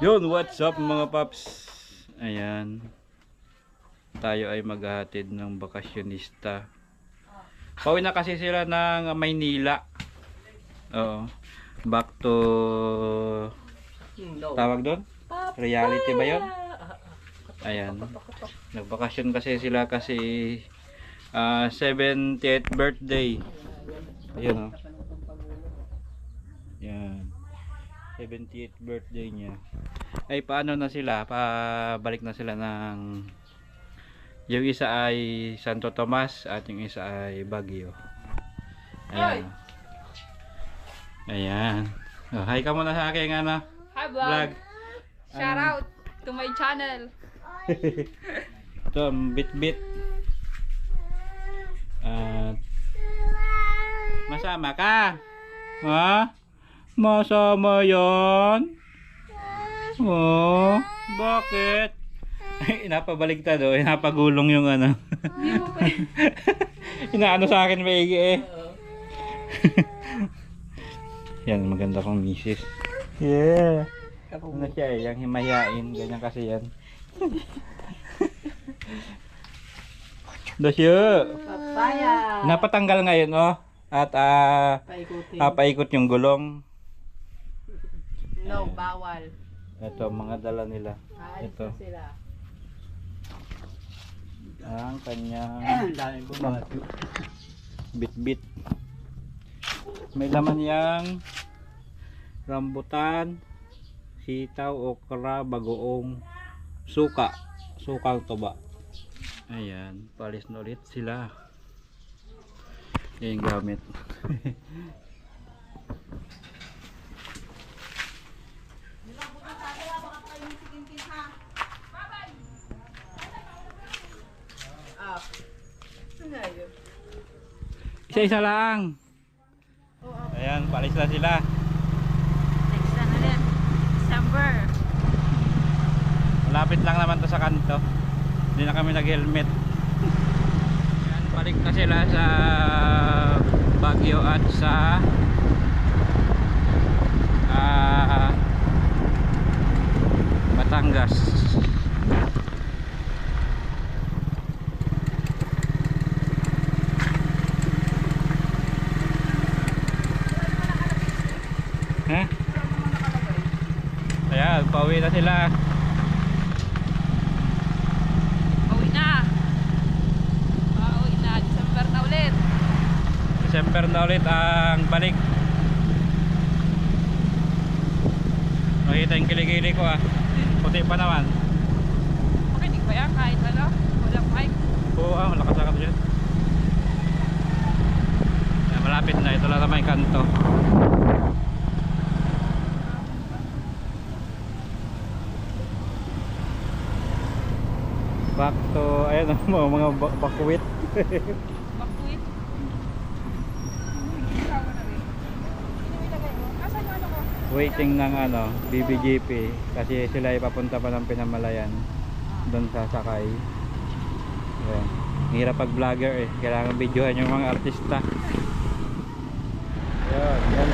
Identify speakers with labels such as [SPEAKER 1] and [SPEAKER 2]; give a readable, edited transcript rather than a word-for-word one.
[SPEAKER 1] Yun, what's up mga paps? Ayan. Tayo ay maghahatid ng bakasyonista. Pauwi na kasi sila ng Maynila. Oo. Back to... Tawag doon? Reality ba yun? Ayan. Nagbakasyon kasi sila kasi 70th birthday. Ayun o. Yan. 70th birthday niya. Ay paano na sila? Pabalik na sila ng... Yung isa ay Santo Tomas at yung isa ay Baguio. Ayan. Ayan. Oh, hi ka muna sa aking ano?
[SPEAKER 2] Hi vlog. Shout out to my channel.
[SPEAKER 1] Ito, bit-bit. At masama ka? Ha? Masama yan? Oh, bakit? Inapabaligtad o, inapagulong yung ano. Inaano sa akin maigi eh. Yan, maganda kong misis. Yeah. Ano siya eh, yung himayain, ganyan kasi yan. Dasyo.
[SPEAKER 2] Papaya.
[SPEAKER 1] Napatanggal ngayon oh. At paikot yung gulong.
[SPEAKER 2] No, bawal.
[SPEAKER 1] Ito, mga dala nila.
[SPEAKER 2] Aalis
[SPEAKER 1] Ito.
[SPEAKER 2] na sila.
[SPEAKER 1] Ang kanyang bit-bit. May laman yang rambutan, sitaw, okra, bagoong, suka. Sukang tuba. Ayan, palis na ulit sila. Yan yung gamit. Isa-isa lang. Ayan, palis na sila.
[SPEAKER 2] Next ano din? December.
[SPEAKER 1] Malapit lang naman to sa kanto. Hindi na kami nag-helmet. Ayan, balik na sila sa Baguio at sa Batangas. Ayan, pauwi na sila.
[SPEAKER 2] Pauwi na. Pauwi na. December na ulit.
[SPEAKER 1] December na ulit ang balik. Makita yung kiligili ko ah. Puti pa naman.
[SPEAKER 2] Makinig ba yan kahit ano? Walang mic.
[SPEAKER 1] Oo ah, malakas ako dyan. Ayan, malapit na. Ito lang naman yung kanto. Back to, ayan mga bakwit.
[SPEAKER 2] Bakwit.
[SPEAKER 1] Waiting ng ano, BBGP kasi sila ay papunta pa ng Pinamalayan doon sa sakay. Ayan. Hirap pag vlogger eh, kailangan videohan yung mga artista. Ayan,